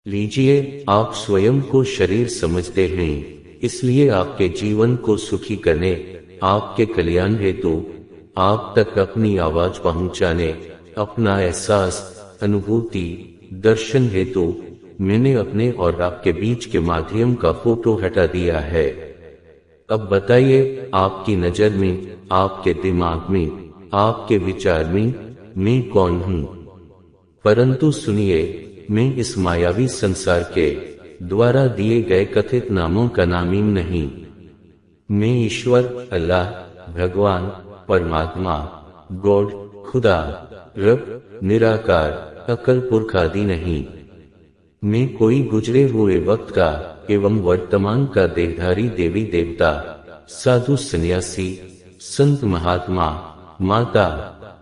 लीजिए, आप स्वयं को शरीर समझते हैं, इसलिए आपके जीवन को सुखी करने, आपके कल्याण हेतु आप तक अपनी आवाज पहुंचाने, अपना एहसास, अनुभूति, दर्शन हेतु मैंने अपने और आपके बीच के माध्यम का फोटो हटा दिया है। अब बताइए, आपकी नजर में, आपके दिमाग में, आपके विचार में मैं कौन हूँ? परंतु सुनिए, मैं इस मायावी संसार के द्वारा दिए गए कथित नामों का नामीम नहीं। मैं ईश्वर, अल्लाह, भगवान, परमात्मा, गॉड, खुदा, रब, निराकार, अकल पुरख आदि नहीं। मैं कोई गुजरे हुए वक्त का एवं वर्तमान का देहधारी देवी देवता, साधु सन्यासी, संत महात्मा, माता,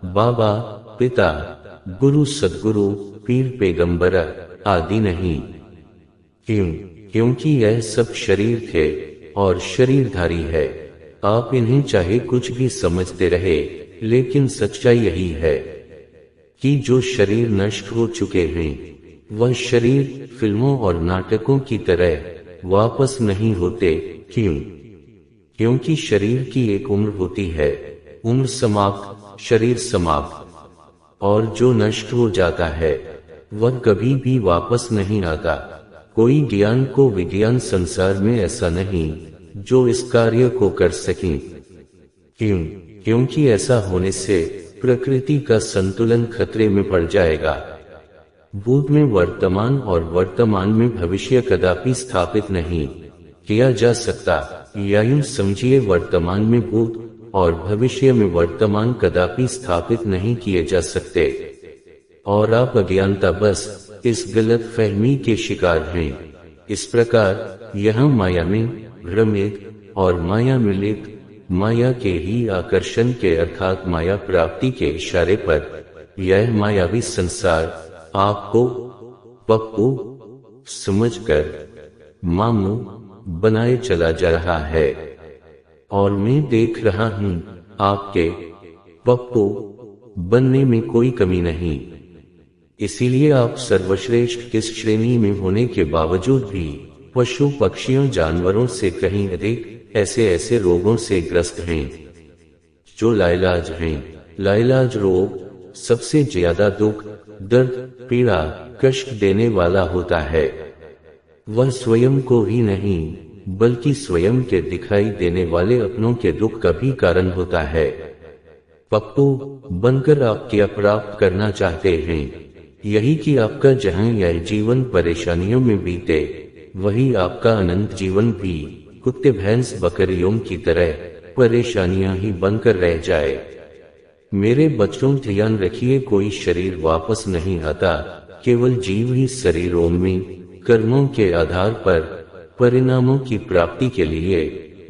बाबा, पिता, गुरु सद्गुरु, पीर पैगंबर आदि नहीं। क्योंकि यह सब शरीर थे और शरीरधारी है। आप इन्हें चाहे कुछ भी समझते रहे, लेकिन सच्चाई यही है कि जो शरीर नष्ट हो चुके हैं, वह शरीर फिल्मों और नाटकों की तरह वापस नहीं होते। क्योंकि शरीर की एक उम्र होती है, उम्र समाप्त, शरीर समाप्त, और जो नष्ट हो जाता है वह कभी भी वापस नहीं आता। कोई ज्ञान को विज्ञान संसार में ऐसा नहीं जो इस कार्य को कर सके। क्योंकि ऐसा होने से प्रकृति का संतुलन खतरे में पड़ जाएगा। भूत में वर्तमान और वर्तमान में भविष्य कदापि स्थापित नहीं किया जा सकता, या यूं समझिए, वर्तमान में भूत और भविष्य में वर्तमान कदापि स्थापित नहीं किए जा सकते, और आप अज्ञानता बस इस गलत फहमी के शिकार हैं। इस प्रकार यह माया में भ्रमित और माया मिलित, माया के ही आकर्षण के अर्थात माया प्राप्ति के इशारे पर यह मायावी संसार आपको पप्पू समझकर मामू बनाए चला जा रहा है। और मैं देख रहा हूं, आपके पप्पू बनने में कोई कमी नहीं। इसीलिए आप सर्वश्रेष्ठ किस श्रेणी में होने के बावजूद भी पशु पक्षियों जानवरों से कहीं अधिक ऐसे रोगों से ग्रस्त हैं जो लाइलाज हैं। लाइलाज रोग सबसे ज्यादा दुख, दर्द, पीड़ा, कष्ट देने वाला होता है। वह स्वयं को ही नहीं बल्कि स्वयं के दिखाई देने वाले अपनों के दुख का भी कारण होता है। पप्पू बनकर आप क्या प्राप्त करना चाहते हैं? यही कि आपका जहां यह जीवन परेशानियों में बीते, वही आपका अनंत जीवन भी कुत्ते भैंस बकरियों की तरह परेशानियां ही बनकर रह जाए। मेरे बच्चों, ध्यान रखिए, कोई शरीर वापस नहीं आता, केवल जीव ही शरीरों में कर्मों के आधार पर परिणामों की प्राप्ति के लिए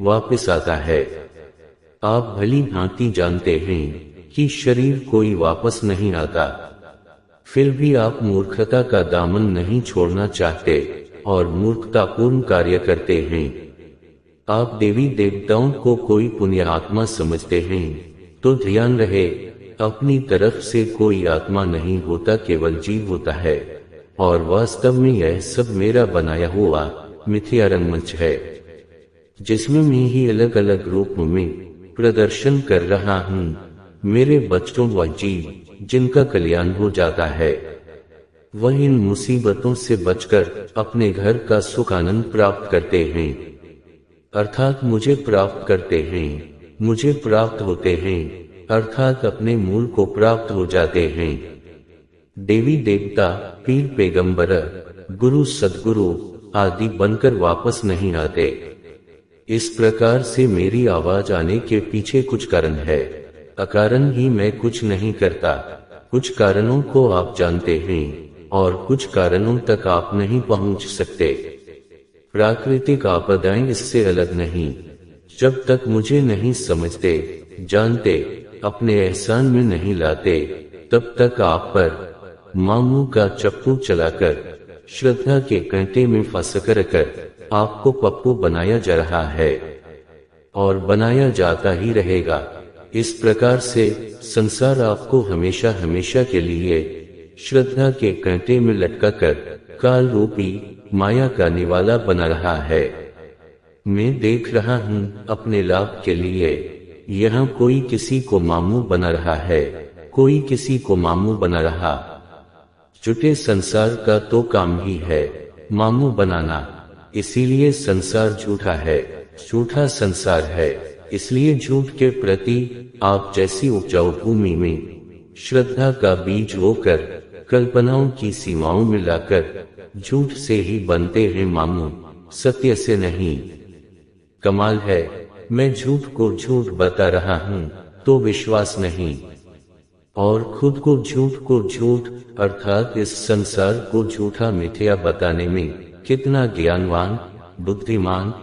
वापस आता है। आप भली भांति जानते हैं कि शरीर कोई वापस नहीं आता, फिर भी आप मूर्खता का दामन नहीं छोड़ना चाहते और मूर्खतापूर्ण कार्य करते हैं। आप देवी देवताओं को कोई पुण्य आत्मा समझते हैं, तो ध्यान रहे, अपनी तरफ से कोई आत्मा नहीं होता, केवल जीव होता है, और वास्तव में यह सब मेरा बनाया हुआ मिथ्या रंगमंच है, जिसमें मैं ही अलग अलग रूप में प्रदर्शन कर रहा हूँ। मेरे बच्चों, व जीव जिनका कल्याण हो जाता है, वह इन मुसीबतों से बचकर अपने घर का सुख आनंद प्राप्त करते हैं, अर्थात मुझे प्राप्त करते हैं, मुझे प्राप्त होते हैं, अर्थात अपने मूल को प्राप्त हो जाते हैं। देवी देवता, पीर पैगंबर, गुरु सद्गुरु आदि बनकर वापस नहीं आते। इस प्रकार से मेरी आवाज आने के पीछे कुछ कारण है, अकारण ही मैं कुछ नहीं करता। कुछ कारणों को आप जानते हैं और कुछ कारणों तक आप नहीं पहुंच सकते। प्राकृतिक आपदाएं इससे अलग नहीं। जब तक मुझे नहीं समझते, जानते, अपने एहसान में नहीं लाते, तब तक आप पर मामू का चप्पू चलाकर श्रद्धा के कांटे में फंसकर आपको पप्पू बनाया जा रहा है और बनाया जाता ही रहेगा। इस प्रकार से संसार आपको हमेशा हमेशा के लिए श्रद्धा के कांटे में लटकाकर काल रूपी माया का निवाला बना रहा है। मैं देख रहा हूँ अपने लाभ के लिए यहाँ कोई किसी को मामू बना रहा है, कोई किसी को मामू बना रहा। झूठे संसार का तो काम ही है मामू बनाना, इसीलिए संसार झूठा है, झूठा संसार है। इसलिए झूठ के प्रति आप जैसी उपजाऊ भूमि में श्रद्धा का बीज बोकर कल्पनाओं की सीमाओं में लाकर झूठ से ही बनते हैं मामू, सत्य से नहीं। कमाल है, मैं झूठ को झूठ बता रहा हूँ तो विश्वास नहीं, और खुद को झूठ अर्थात इस संसार को झूठा मिथ्या बताने में कितना ज्ञानवान बुद्धिमान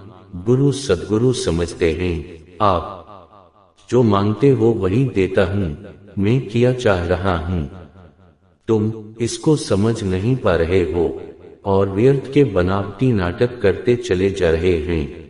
गुरु सद्गुरु समझते हैं आप। जो मांगते हो वही देता हूँ, मैं क्या चाह रहा हूँ तुम इसको समझ नहीं पा रहे हो और व्यर्थ के बनावटी नाटक करते चले जा रहे हैं।